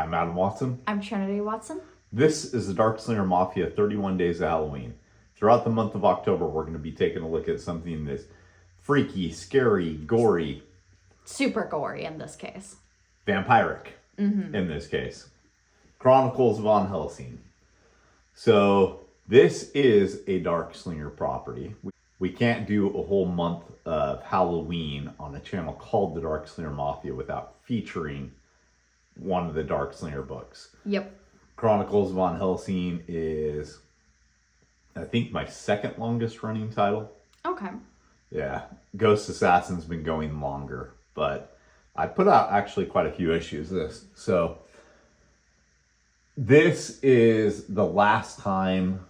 I'm Adam Watson. I'm Trinity Watson. This is the Darkslinger Mafia 31 Days of Halloween. Throughout the month of October, we're going to be taking a look at something that's freaky, scary, gory. Super gory in this case. Vampiric in this case. Chronicles of Van Helsing. So this is a Darkslinger property. We can't do a whole month of Halloween on a channel called the Darkslinger Mafia without featuring one of the Darkslinger books. Yep. Chronicles of Van Helsing is, I think, my second longest running title. Okay. Yeah. Ghost Assassin's been going longer, but I put out actually quite a few issues of this. So this is the last time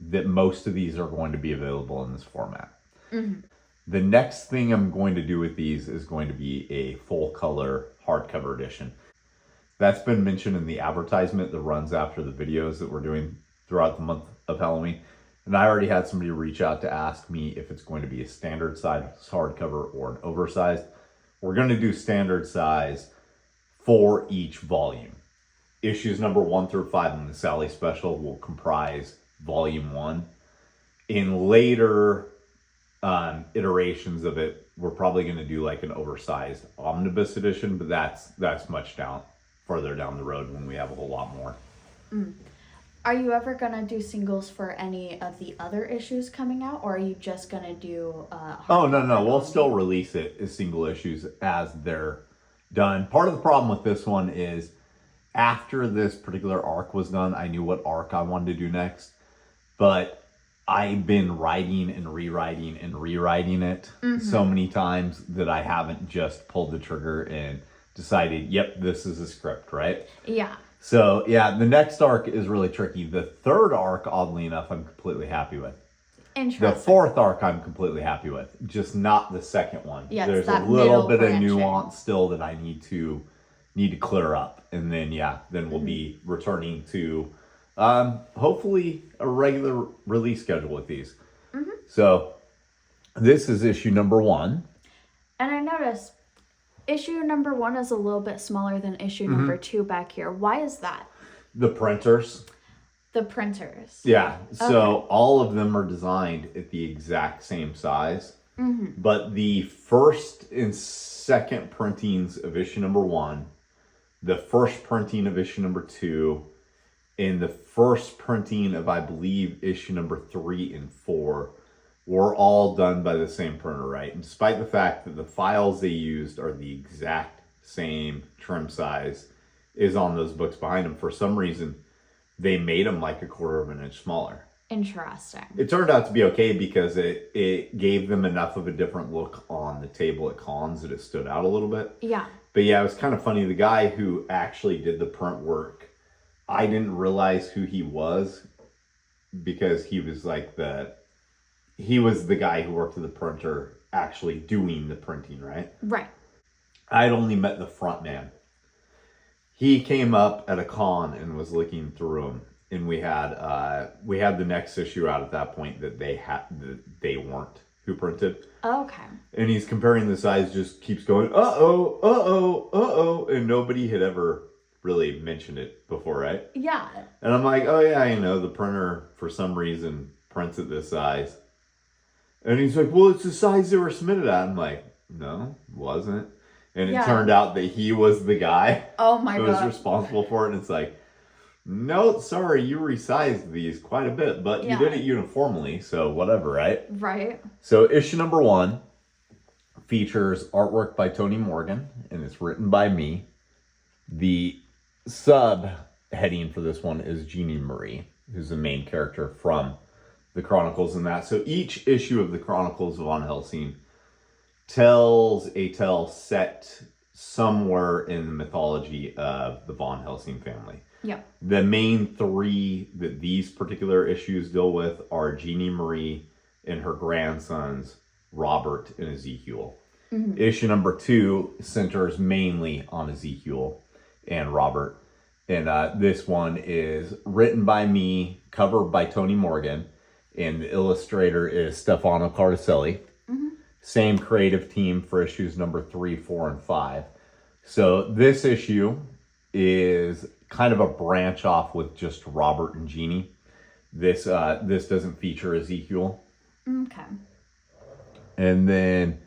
that most of these are going to be available in this format. The next thing I'm going to do with these is going to be a full color hardcover edition. That's been mentioned in the advertisement that runs after the videos that we're doing throughout the month of Halloween. And I already had somebody reach out to ask me if it's going to be a standard size hardcover or an oversized. We're going to do standard size for each volume. Issues number 1 through 5 in the Sally special will comprise volume 1. In later iterations of it, we're probably going to do like an oversized omnibus edition, but that's much further down the road when we have a whole lot more. Are you ever going to do singles for any of the other issues coming out, or are you just going to do Oh, no. We'll still release it as single issues as they're done. Part of the problem with this one is after this particular arc was done, I knew what arc I wanted to do next, but I've been writing and rewriting it so many times that I haven't just pulled the trigger and decided, yep, this is a script, right? Yeah. So, yeah, the next arc is really tricky. The third arc, oddly enough, I'm completely happy with. Interesting. The fourth arc, I'm completely happy with. Just not the second one. Yeah, there's a little bit of nuance still that I need to clear up. And then, then we'll be returning to hopefully a regular release schedule with these. So, this is issue number 1. And I noticed issue number 1 is a little bit smaller than issue number 2 back here. Why is that? The printers. The printers. Yeah. So all of them are designed at the exact same size. But the first and second printings of issue number 1, the first printing of issue number 2, and the first printing of, I believe, issue number 3 and 4 were all done by the same printer, right? And despite the fact that the files they used are the exact same trim size is on those books behind them, for some reason, they made them like a quarter of an inch smaller. Interesting. It turned out to be okay because it gave them enough of a different look on the table at cons that it stood out a little bit. Yeah. But yeah, it was kind of funny. The guy who actually did the print work, I didn't realize who he was because he was the guy who worked at the printer actually doing the printing, right? Right. I'd only met the front man. He came up at a con and was looking through them, and we had the next issue out at that point that they weren't who printed. Okay. And he's comparing the size, just keeps going, uh-oh, and nobody had ever really mentioned it before, right? Yeah. And I'm like, oh yeah, the printer for some reason prints at this size. And he's like, well, it's the size they were submitted at. I'm like, no, it wasn't. And it turned out that he was the guy who was responsible for it. And it's like, no, sorry, you resized these quite a bit, but you did it uniformly, so whatever, right? Right. So issue number 1 features artwork by Tony Morgan, and it's written by me. The sub-heading for this one is Jeannie Marie, who's the main character from the Chronicles and that. So each issue of the Chronicles of Van Helsing tells a tale set somewhere in the mythology of the Van Helsing family. Yeah. The main 3 that these particular issues deal with are Jeannie Marie and her grandsons, Robert and Ezekiel. Issue number 2 centers mainly on Ezekiel and Robert. And this one is written by me, covered by Tony Morgan, and the illustrator is Stefano Cardicelli. Same creative team for issues number 3, 4, and 5. So this issue is kind of a branch off with just Robert and Jeannie. This doesn't feature Ezekiel. Okay. And then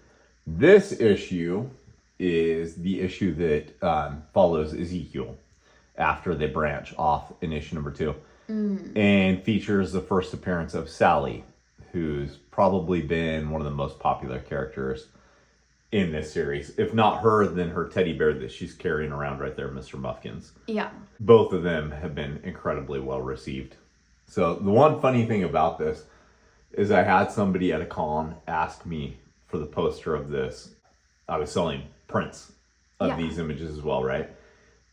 this issue is the issue that follows Ezekiel after they branch off in issue number 2. And features the first appearance of Sally, who's probably been one of the most popular characters in this series. If not her, then her teddy bear that she's carrying around right there, Mr. Muffkins. Yeah. Both of them have been incredibly well received. So the one funny thing about this is I had somebody at a con ask me for the poster of this. I was selling prints of these images as well, right?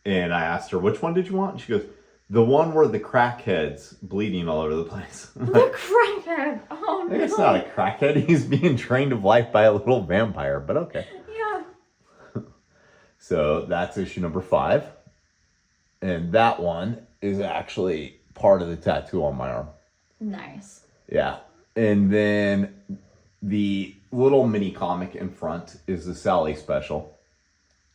And I asked her, which one did you want? And she goes, the one where the crackhead's bleeding all over the place. The crackhead! Oh no. It's not a crackhead. He's being drained of life by a little vampire, but okay. Yeah. So that's issue number 5. And that one is actually part of the tattoo on my arm. Nice. Yeah. And then the little mini comic in front is the Sally special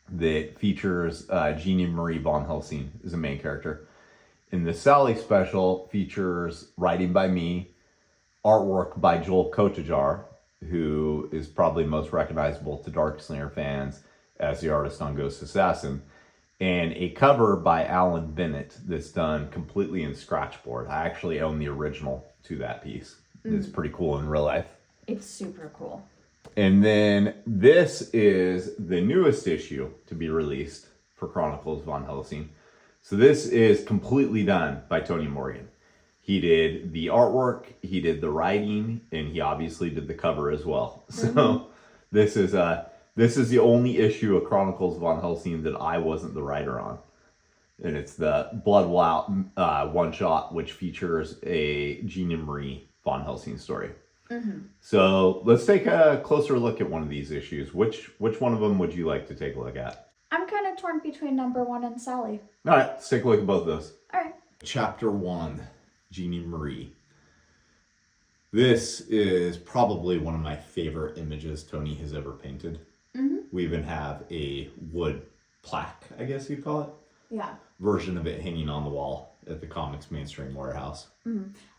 that features Jeannie Marie Van Helsing as the main character. And the Sally special features writing by me, artwork by Joel Kotajar, who is probably most recognizable to Darkslinger fans as the artist on Ghost Assassin, and a cover by Alan Bennett that's done completely in scratchboard. I actually own the original to that piece. It's pretty cool in real life. It's super cool. And then this is the newest issue to be released for Chronicles of Van Helsing. So this is completely done by Tony Morgan. He did the artwork, he did the writing, and he obviously did the cover as well. So this is the only issue of Chronicles of Van Helsing that I wasn't the writer on. And it's the Blood Wow one-shot, which features a Jeannie Marie Van Helsing story. So let's take a closer look at one of these issues. Which one of them would you like to take a look at? I'm kind of torn between number 1 and Sally. All right, let's take a look at both of those. All right. Chapter 1, Jeannie Marie. This is probably one of my favorite images Tony has ever painted. We even have a wood plaque, I guess you'd call it. Yeah. Version of it hanging on the wall at the Comics Mainstream Warehouse.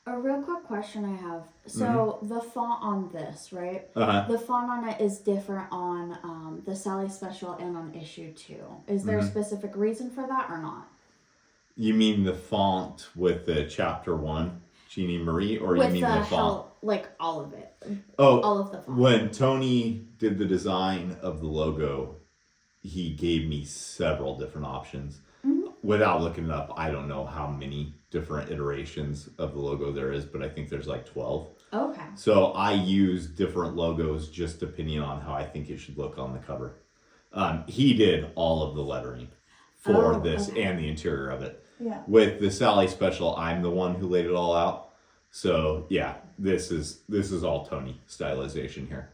A real quick question I have. So the font on this, right? Uh-huh. The font on it is different on the Sally special and on issue 2. Is there a specific reason for that or not? You mean the font with the chapter 1, Jeannie Marie, or With you mean the font? Like all of it. Oh, all of the font. When Tony did the design of the logo, he gave me several different options. Without looking it up, I don't know how many different iterations of the logo there is, but I think there's like 12. Okay. So I use different logos just depending on how I think it should look on the cover. He did all of the lettering for this and the interior of it. Yeah. With the Sally special, I'm the one who laid it all out. So yeah, this is all Tony stylization here.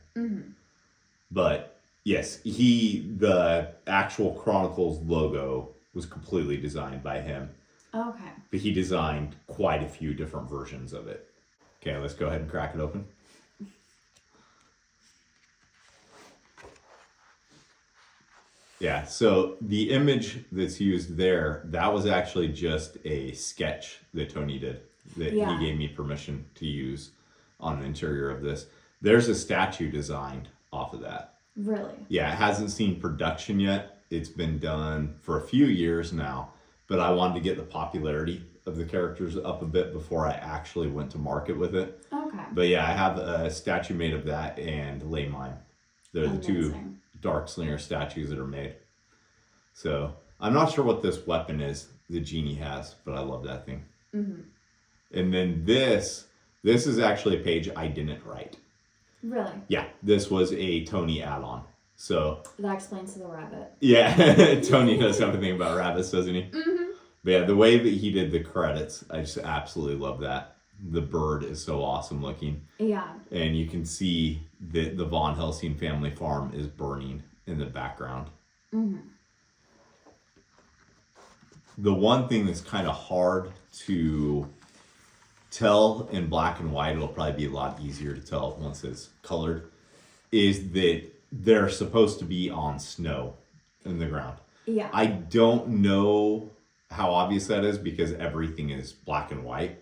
But yes, the actual Chronicles logo was completely designed by him. Okay. But he designed quite a few different versions of it. Okay, let's go ahead and crack it open. Yeah, so the image that's used there, that was actually just a sketch that Tony did, that he gave me permission to use on the interior of this. There's a statue designed off of that. Really? Yeah, it hasn't seen production yet. It's been done for a few years now, but I wanted to get the popularity of the characters up a bit before I actually went to market with it. Okay. But yeah, I have a statue made of that and Laymine. They're the two Darkslinger statues that are made. So I'm not sure what this weapon is that Jeannie has, but I love that thing. And then this is actually a page I didn't write. Really? Yeah, this was a Tony add-on. So that explains the rabbit. Yeah, Tony knows everything about rabbits, doesn't he? But yeah, the way that he did the credits, I just absolutely love that. The bird is so awesome looking. Yeah. And you can see that the Von Helsing family farm is burning in the background. The one thing that's kind of hard to tell in black and white, it'll probably be a lot easier to tell once it's colored, is that they're supposed to be on snow in the ground. Yeah. I don't know how obvious that is because everything is black and white,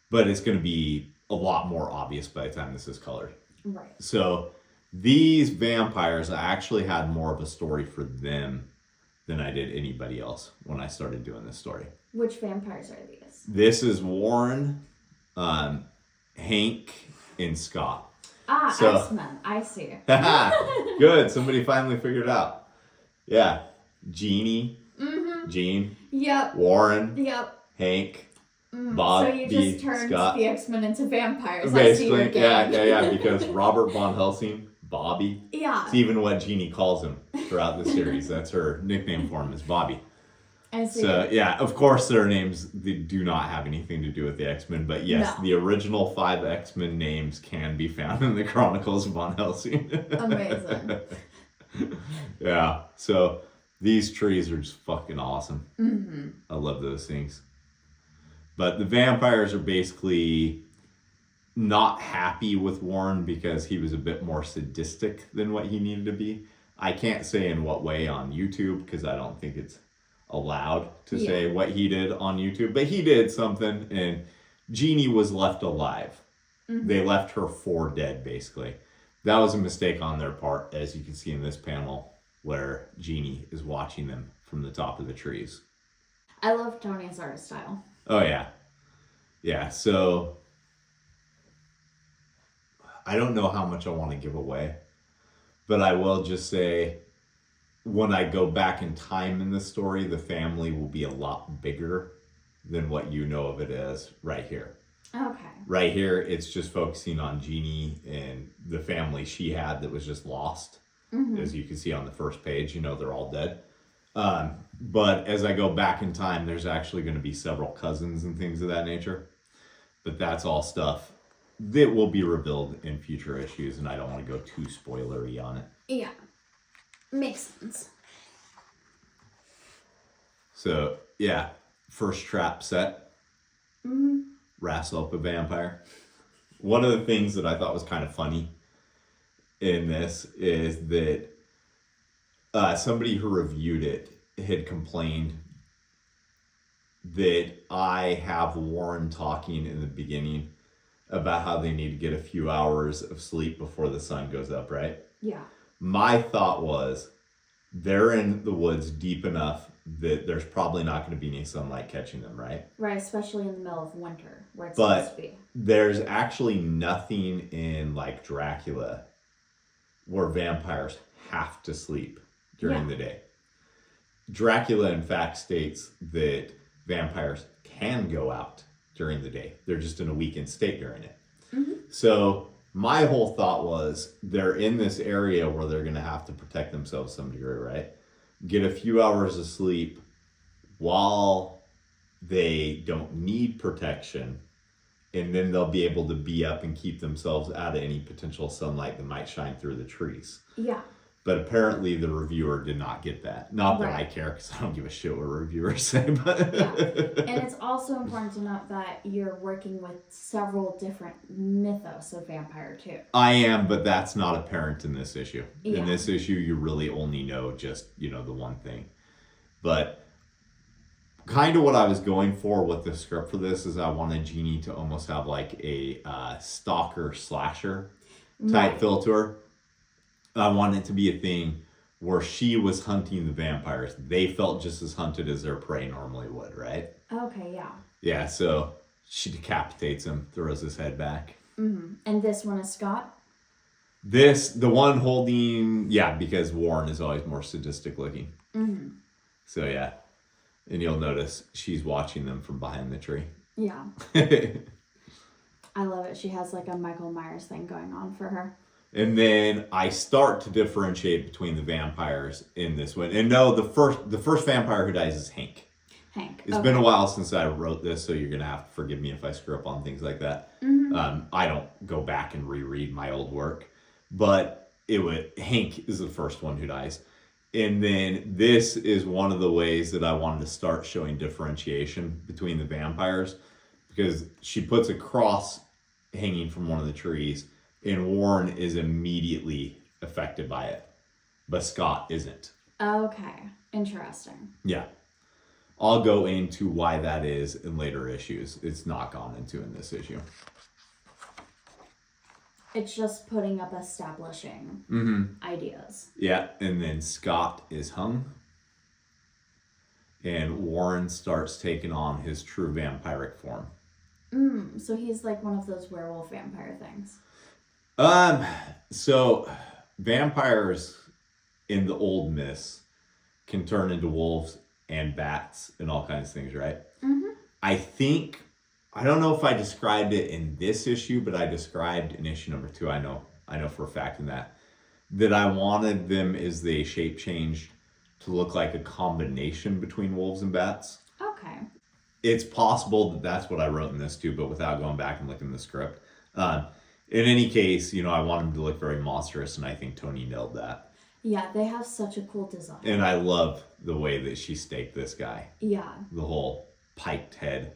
but it's going to be a lot more obvious by the time this is colored. Right. So these vampires, I actually had more of a story for them than I did anybody else when I started doing this story. Which vampires are these? This is Warren, Hank, and Scott. X-Men. I see. Good. Somebody finally figured it out. Yeah. Jeannie. Mm-hmm. Jean. Yep. Warren. Yep. Hank. Bob. So you just turned Scott. the X-Men into vampires. Basically, I see your game. yeah. Because Robert Von Helsing, Bobby. Yeah. It's even what Jeannie calls him throughout the series. That's her nickname for him is Bobby. I see. So yeah, of course their names they do not have anything to do with the X-Men, but yes, the original 5 X-Men names can be found in the Chronicles of Van Helsing. Amazing. Yeah, so these trees are just fucking awesome. Mm-hmm. I love those things. But the vampires are basically not happy with Warren because he was a bit more sadistic than what he needed to be. I can't say in what way on YouTube because I don't think it's allowed to say what he did on YouTube, but he did something and Jeannie was left alive. Mm-hmm. They left her for dead, basically. That was a mistake on their part, as you can see in this panel where Jeannie is watching them from the top of the trees. I love Tony's art style. Oh yeah. Yeah, so I don't know how much I want to give away, but I will just say when I go back in time in the story, the family will be a lot bigger than what you know of it as right here. Okay. Right here, it's just focusing on Jeannie and the family she had that was just lost. Mm-hmm. As you can see on the first page, you know, they're all dead. But as I go back in time, there's actually going to be several cousins and things of that nature. But that's all stuff that will be revealed in future issues, and I don't want to go too spoilery on it. Yeah. Makes sense. So, yeah. First trap set. Mm-hmm. Wrestle up a vampire. One of the things that I thought was kind of funny in this is that somebody who reviewed it had complained that I have Warren talking in the beginning about how they need to get a few hours of sleep before the sun goes up, right? Yeah. My thought was they're in the woods deep enough that there's probably not going to be any sunlight catching them, right? Right, especially in the middle of winter where it's supposed to be. There's actually nothing in like Dracula where vampires have to sleep during the day. Dracula, in fact, states that vampires can go out during the day. They're just in a weakened state during it. Mm-hmm. So my whole thought was they're in this area where they're going to have to protect themselves to some degree, right? Get a few hours of sleep while they don't need protection, and then they'll be able to be up and keep themselves out of any potential sunlight that might shine through the trees. Yeah. But apparently the reviewer did not get that. Not that I care, because I don't give a shit what reviewers say. But yeah. And it's also important to note that you're working with several different mythos of vampire too. I am, but that's not apparent in this issue. Yeah. In this issue, you really only know just, you know, the one thing. But kind of what I was going for with the script for this is I wanted Jeannie to almost have like a stalker slasher type feel to her. I wanted it to be a thing where she was hunting the vampires. They felt just as hunted as their prey normally would, right? Okay, yeah. Yeah, so she decapitates him, throws his head back. Mm-hmm. And this one is Scott? The one holding, because Warren is always more sadistic looking. Mm-hmm. So yeah, and you'll notice she's watching them from behind the tree. Yeah. I love it. She has like a Michael Myers thing going on for her. And then I start to differentiate between the vampires in this one. And no, the first vampire who dies is Hank. It's been a while since I wrote this, so you're going to have to forgive me if I screw up on things like that. Mm-hmm. I don't go back and reread my old work. But Hank is the first one who dies. And then this is one of the ways that I wanted to start showing differentiation between the vampires. Because she puts a cross hanging from one of the trees. And Warren is immediately affected by it, but Scott isn't. Okay. Interesting. Yeah. I'll go into why that is in later issues. It's not gone into in this issue. It's just putting up establishing ideas. Yeah, and then Scott is hung. And Warren starts taking on his true vampiric form. So he's like one of those werewolf vampire things. So vampires in the old myths can turn into wolves and bats and all kinds of things, right? I don't know if I described it in this issue, but I described in issue number 2. I know for a fact in that I wanted them as they shape changed to look like a combination between wolves and bats. Okay. It's possible that that's what I wrote in this too, but without going back and looking at the script. In any case, I want him to look very monstrous, and I think Tony nailed that. Yeah, they have such a cool design. And I love the way that she staked this guy. Yeah. The whole piked head.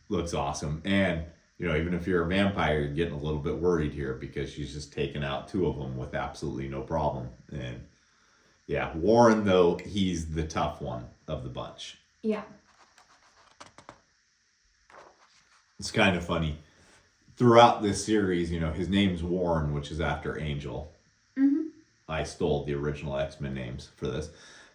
Looks awesome. And, even if you're a vampire, you're getting a little bit worried here because she's just taken out 2 of them with absolutely no problem. And yeah, Warren, though, he's the tough one of the bunch. Yeah. It's kind of funny. Throughout this series, his name's Warren, which is after Angel. I stole the original X-Men names for this.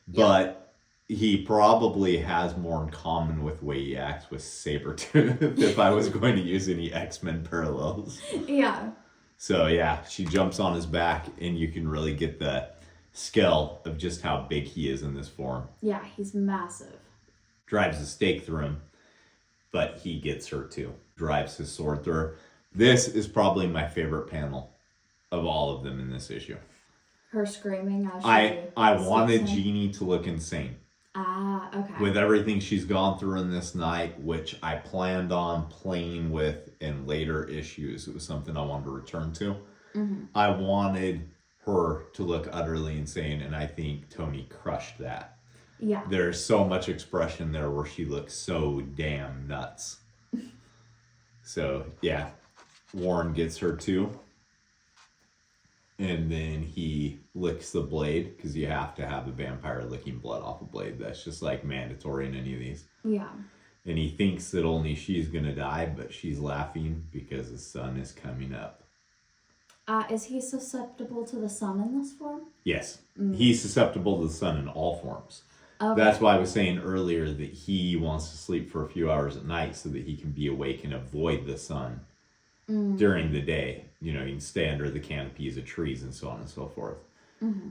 But he probably has more in common with the way he acts with Sabretooth if I was going to use any X-Men parallels. Yeah. So yeah, she jumps on his back and you can really get the scale of just how big he is in this form. Yeah, he's massive. Drives a stake through him, but he gets her too. Drives his sword through her. This is probably my favorite panel of all of them in this issue. Her screaming as she... I wanted Jeannie to look insane. Ah, okay. With everything she's gone through in this night, which I planned on playing with in later issues. It was something I wanted to return to. I wanted her to look utterly insane, and I think Tony crushed that. Yeah. There's so much expression there where she looks so damn nuts. So, yeah. Warren gets her too. And then he licks the blade, because you have to have a vampire licking blood off a blade. That's just like mandatory in any of these. Yeah. And he thinks that only she's going to die, but she's laughing because the sun is coming up. Is he susceptible to the sun in this form? Yes. He's susceptible to the sun in all forms. Okay. That's why I was saying earlier that he wants to sleep for a few hours at night so that he can be awake and avoid the sun during the day. He can stay under the canopies of trees and so on and so forth.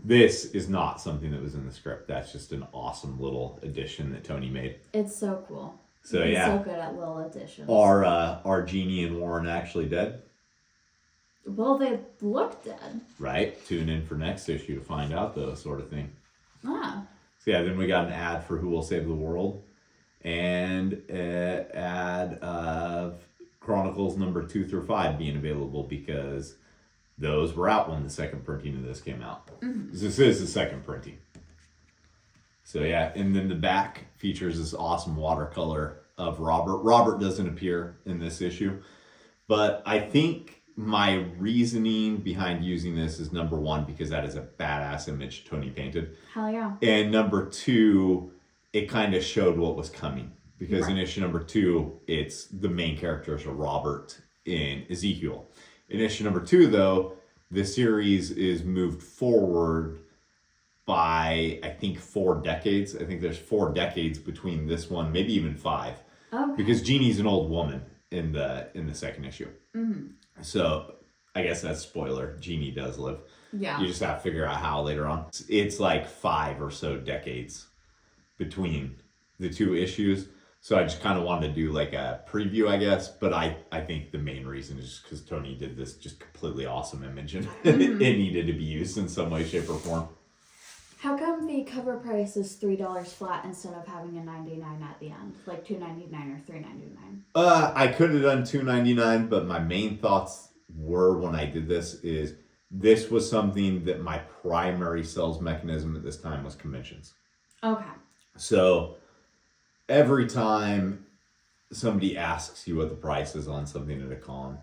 This is not something that was in the script. That's just an awesome little addition that Tony made. It's so cool. So He's yeah. so good at little additions. Are Jeannie and Warren actually dead? Well, they look dead. Right. Tune in for next issue to find out, though, sort of thing. Ah. So yeah, then we got an ad for Who Will Save the World, and an ad of Chronicles number 2 through 5 being available because those were out when the second printing of this came out. This is the second printing. So yeah, and then the back features this awesome watercolor of Robert. Robert doesn't appear in this issue, but I think my reasoning behind using this is number 1, because that is a badass image Tony painted. Hell yeah. And number 2, it kind of showed what was coming. Because in issue number 2, it's the main characters are Robert and Ezekiel. In issue number 2, though, the series is moved forward by, I think, 4 decades. I think there's 4 decades between this one, maybe even 5. Okay. Because Jeannie's an old woman in the second issue. So, I guess that's spoiler. Jeannie does live. Yeah. You just have to figure out how later on. It's like 5 or so decades between the 2 issues. So I just kind of wanted to do like a preview, I guess. But I think the main reason is just because Tony did this just completely awesome image and it needed to be used in some way, shape, or form. How come the cover price is $3 flat instead of having a $99 at the end? Like $2.99 or $3.99? I could have done $2.99, but my main thoughts were when I did this was something that my primary sales mechanism at this time was conventions. Okay. So every time somebody asks you what the price is on something at a con,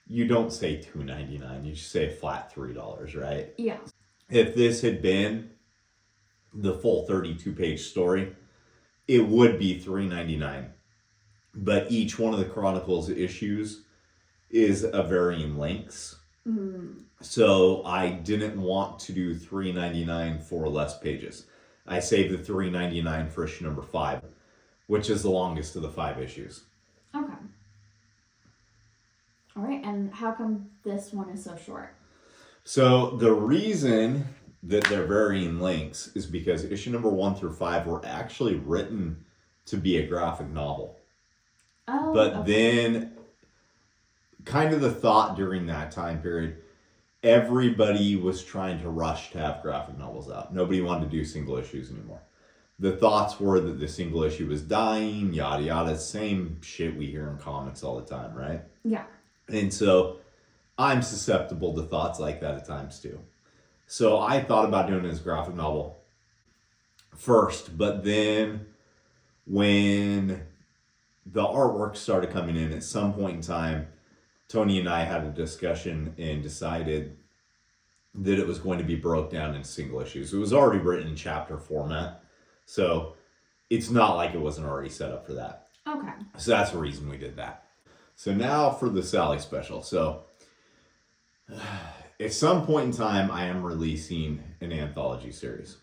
you don't say $2.99. You just say flat $3, right? Yeah. If this had been the full 32-page story, it would be $3.99. But each one of the Chronicles issues is a varying lengths. So I didn't want to do $3.99 for less pages. I saved the $3.99 for issue number 5, which is the longest of the 5 issues. Okay. All right, and how come this one is so short? So the reason that they're varying lengths is because issue number 1 through 5 were actually written to be a graphic novel. Oh, but okay. then kind of the thought during that time period, everybody was trying to rush to have graphic novels out. Nobody wanted to do single issues anymore. The thoughts were that the single issue was dying, yada yada, same shit we hear in comics all the time, right? Yeah. And so I'm susceptible to thoughts like that at times too. So I thought about doing it as a graphic novel first, but then when the artwork started coming in at some point in time, Tony and I had a discussion and decided that it was going to be broke down into single issues. It was already written in chapter format, so it's not like it wasn't already set up for that. Okay. So that's the reason we did that. So now for the Sally special. So at some point in time, I am releasing an anthology series.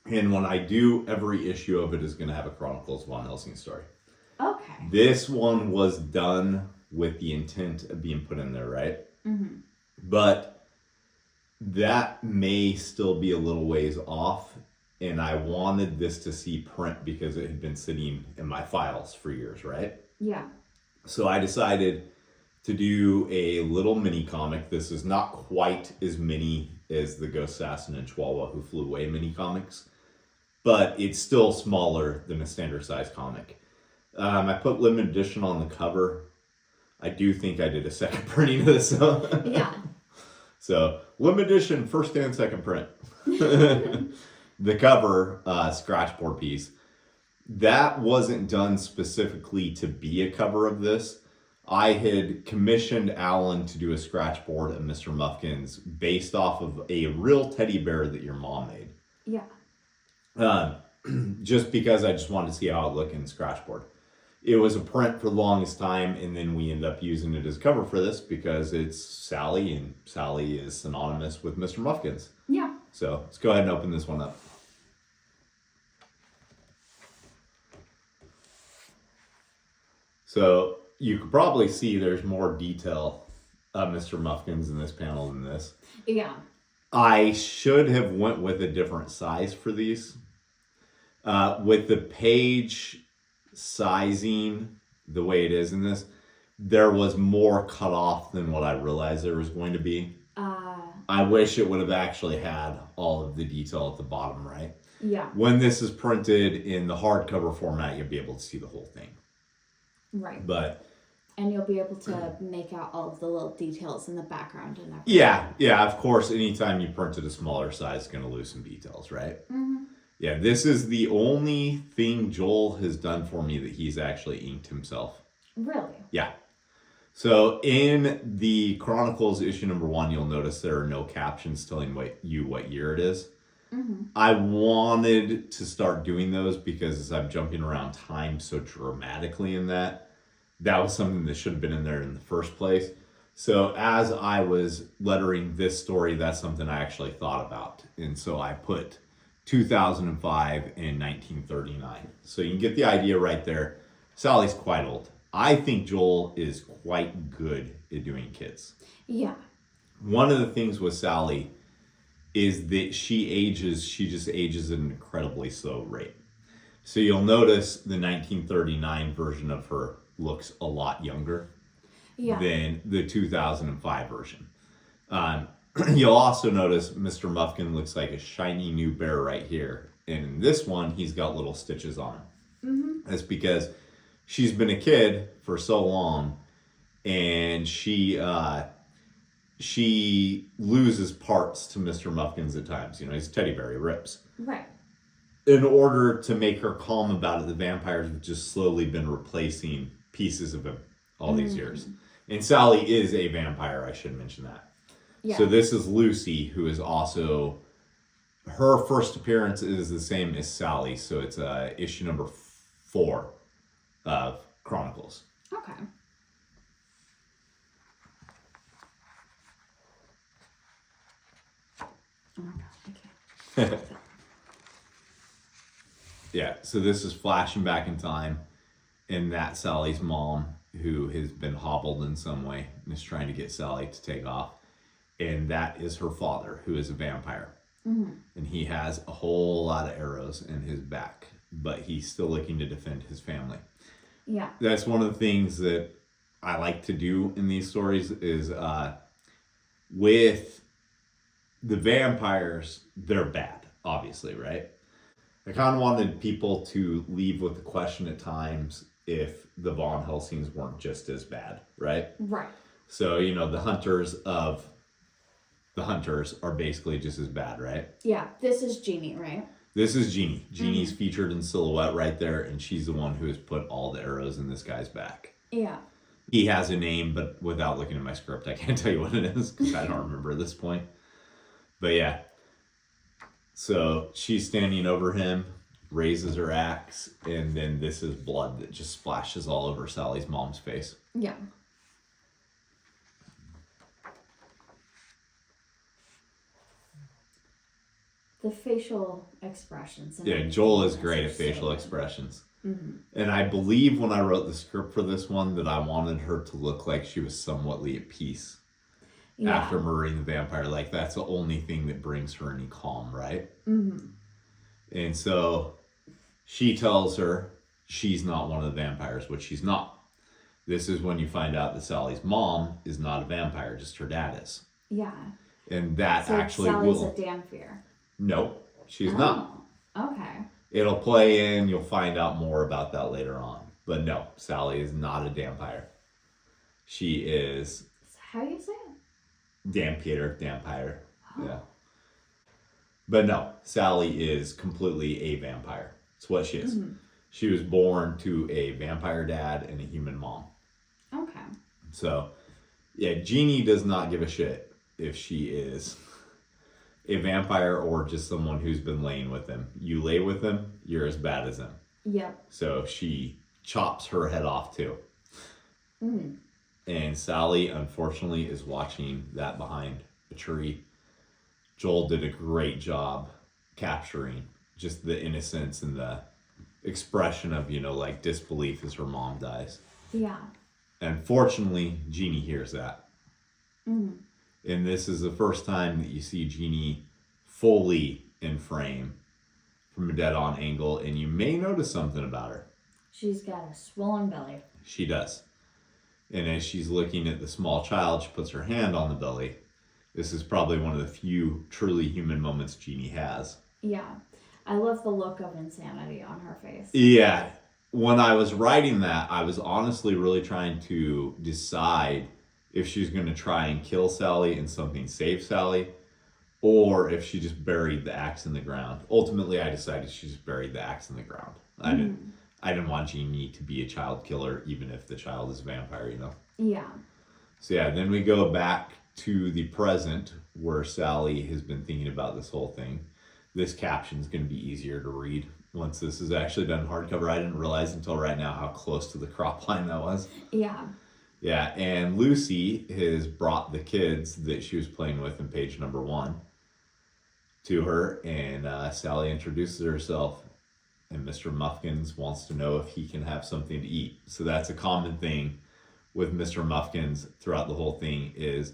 And when I do, every issue of it is going to have a Chronicles of Van Helsing story. Okay. This one was done with the intent of being put in there, right? But that may still be a little ways off, and I wanted this to see print because it had been sitting in my files for years, right? Yeah. So I decided to do a little mini comic. This is not quite as mini as the Ghost Assassin and Chihuahua Who Flew Away mini comics, but it's still smaller than a standard size comic. I put limited edition on the cover. I do think I did a second printing of this. Yeah. So limited edition, first and second print. The cover, scratchboard piece, that wasn't done specifically to be a cover of this. I had commissioned Alan to do a scratchboard of Mr. Muffkins based off of a real teddy bear that your mom made. Yeah. Just because I just wanted to see how it looked in scratchboard. It was a print for the longest time, and then we ended up using it as a cover for this because it's Sally, and Sally is synonymous with Mr. Muffkins. Yeah. So let's go ahead and open this one up. So you could probably see there's more detail of Mr. Muffkins in this panel than this. Yeah. I should have went with a different size for these. With the page sizing the way it is in this, there was more cut off than what I realized there was going to be. I wish it would have actually had all of the detail at the bottom, right? Yeah. When this is printed in the hardcover format, you'll be able to see the whole thing. Right. But and you'll be able to make out all of the little details in the background and everything. Yeah, of course, anytime you print at a smaller size, it's going to lose some details, right? Yeah, this is the only thing Joel has done for me that he's actually inked himself. Really? Yeah. So in the Chronicles issue number 1, you'll notice there are no captions telling you what year it is. I wanted to start doing those because as I'm jumping around time so dramatically in that was something that should have been in there in the first place. So as I was lettering this story, that's something I actually thought about. And so I put 2005 and 1939. So you can get the idea right there. Sally's quite old. I think Joel is quite good at doing kids. Yeah. One of the things with Sally is that she just ages at an incredibly slow rate. So you'll notice the 1939 version of her looks a lot younger than the 2005 version. You'll also notice Mr. Muffkin looks like a shiny new bear right here. And in this one, he's got little stitches on him. That's because she's been a kid for so long, and she loses parts to Mr. Muffkins at times. You know, he's a teddy bear, he rips. Right. In order to make her calm about it, the vampires have just slowly been replacing pieces of him all these years. And Sally is a vampire, I should mention that. Yeah. So this is Lucy, who is also her first appearance is the same as Sally, so it's issue number 4 of Chronicles. Okay. Oh my god, I can't. Yeah, so this is flashing back in time, and that's Sally's mom, who has been hobbled in some way and is trying to get Sally to take off. And that is her father, who is a vampire. Mm-hmm. And he has a whole lot of arrows in his back, but he's still looking to defend his family. Yeah. That's one of the things that I like to do in these stories is with the vampires, they're bad, obviously, right? I kind of wanted people to leave with the question at times if the Van Helsings weren't just as bad, right? Right. So, you know, the hunters are basically just as bad, right? Yeah, this is Jeannie, right? This is Jeannie. Jeannie's featured in silhouette right there, and she's the one who has put all the arrows in this guy's back. Yeah. He has a name, but without looking at my script, I can't tell you what it is because I don't remember at this point. But yeah. So she's standing over him, raises her axe, and then this is blood that just splashes all over Sally's mom's face. Yeah. The facial expressions. Yeah, Joel is great at facial expressions. Mm-hmm. And I believe when I wrote the script for this one that I wanted her to look like she was somewhatly at peace after murdering the vampire. Like, that's the only thing that brings her any calm, right? Mm-hmm. And so she tells her she's not one of the vampires, which she's not. This is when you find out that Sally's mom is not a vampire, just her dad is. Yeah. And that so actually Sally's will... a Danfear. No, she's not. Okay. It'll play in, you'll find out more about that later on. But no, Sally is not a vampire. She is... How do you say it? Vampire. Oh. Yeah. But no, Sally is completely a vampire. It's what she is. Mm-hmm. She was born to a vampire dad and a human mom. Okay. So, yeah, Jeannie does not give a shit if she is a vampire or just someone who's been laying with him. You lay with him, you're as bad as him. Yep. So she chops her head off too. Mm. And Sally, unfortunately, is watching that behind a tree. Joel did a great job capturing just the innocence and the expression of, you know, like disbelief as her mom dies. Yeah. And fortunately, Jeannie hears that. Mm. And this is the first time that you see Jeannie fully in frame from a dead-on angle, and you may notice something about her. She's got a swollen belly. She does. And as she's looking at the small child, she puts her hand on the belly. This is probably one of the few truly human moments Jeannie has. Yeah. I love the look of insanity on her face. Yeah. When I was writing that, I was honestly really trying to decide if she's going to try and kill Sally and something save Sally, or if she just buried the axe in the ground. Ultimately, I decided she just buried the axe in the ground. I didn't want Jeannie to be a child killer, even if the child is a vampire, you know? Yeah. So yeah, then we go back to the present, where Sally has been thinking about this whole thing. This caption is going to be easier to read once this is actually done hardcover. I didn't realize until right now how close to the crop line that was. Yeah. Yeah, and Lucy has brought the kids that she was playing with in page number 1 to her, and Sally introduces herself, and Mr. Muffkins wants to know if he can have something to eat. So that's a common thing with Mr. Muffkins throughout the whole thing, is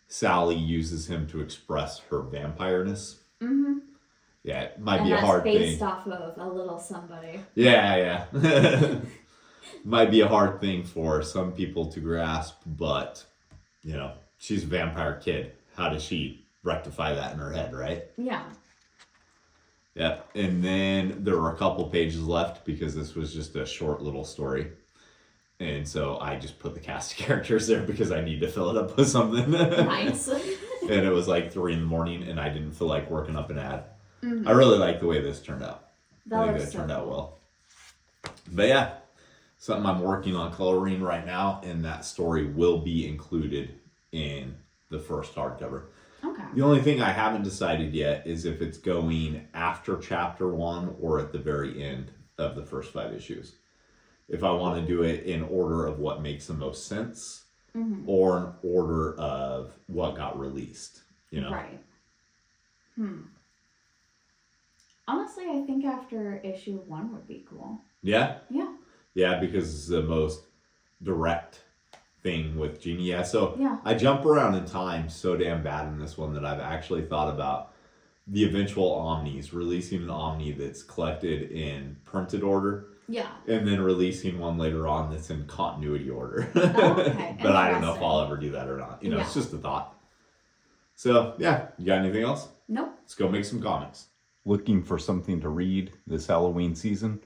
Sally uses him to express her vampireness. Mm-hmm. Yeah, it might be a hard thing. Based off of a little somebody. Yeah. Might be a hard thing for some people to grasp, but, you know, she's a vampire kid. How does she rectify that in her head, right? Yeah. Yeah, and then there were a couple pages left because this was just a short little story. And so I just put the cast of characters there because I need to fill it up with something. Nice. And it was like 3 a.m, and I didn't feel like working up an ad. Mm-hmm. I really like the way this turned out. I think it turned out well. But yeah, something I'm working on coloring right now, and that story will be included in the first hardcover. Okay. The only thing I haven't decided yet is if it's going after chapter 1 or at the very end of the first 5 issues. If I want to do it in order of what makes the most sense, or in order of what got released, you know? Right. Honestly, I think after issue 1 would be cool. Yeah? Yeah. Yeah, because it's the most direct thing with Genie. Yeah, so Yeah. I jump around in time so damn bad in this one that I've actually thought about the eventual Omnis, releasing an Omni that's collected in printed order. Yeah. And then releasing one later on that's in continuity order. Oh, okay. But I don't know if I'll ever do that or not. You know, It's just a thought. So, yeah. You got anything else? Nope. Let's go make some comics. Looking for something to read this Halloween season?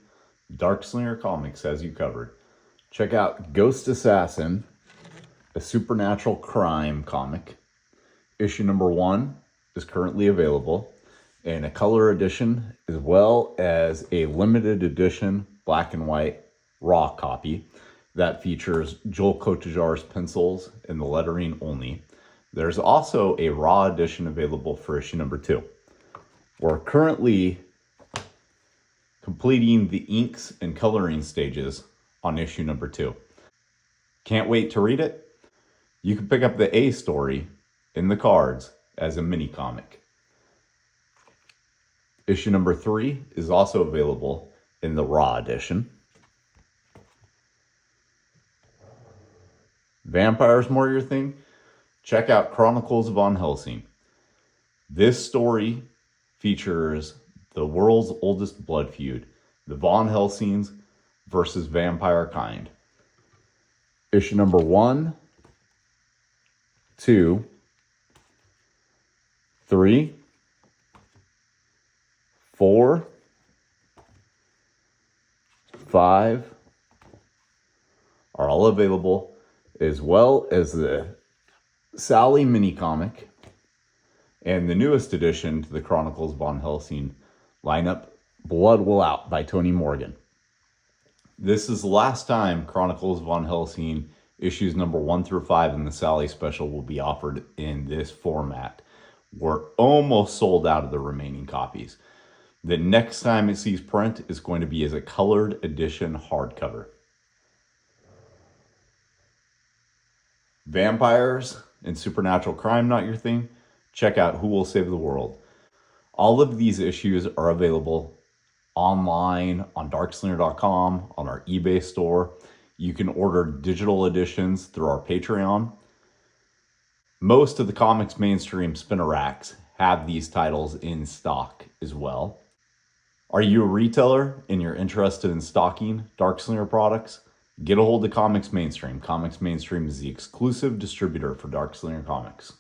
Darkslinger Comics has you covered. Check out Ghost Assassin, a supernatural crime comic. Issue number 1 is currently available in a color edition as well as a limited edition black and white raw copy that features Joel Kotajar's pencils and the lettering only. There's also a raw edition available for issue number 2. We're currently completing the inks and coloring stages on issue number 2. Can't wait to read it? You can pick up the A story in the cards as a mini comic. Issue number 3 is also available in the raw edition. Vampires more your thing? Check out Chronicles of Van Helsing. This story features the world's oldest blood feud, the Van Helsings versus vampire kind. Issue number 1, 2, 3, 4, 5 are all available, as well as the Sally mini comic and the newest addition to the Chronicles of Van Helsing lineup, Blood Will Out by Tony Morgan. This is the last time Chronicles of Van Helsing issues number 1 through 5 in the Sally special will be offered in this format. We're almost sold out of the remaining copies. The next time it sees print is going to be as a colored edition hardcover. Vampires and supernatural crime not your thing? Check out Who Will Save the World. All of these issues are available online on Darkslinger.com, on our eBay store. You can order digital editions through our Patreon. Most of the comics mainstream spinner racks have these titles in stock as well. Are you a retailer and you're interested in stocking Darkslinger products? Get a hold of Comics Mainstream. Comics Mainstream is the exclusive distributor for Darkslinger Comics.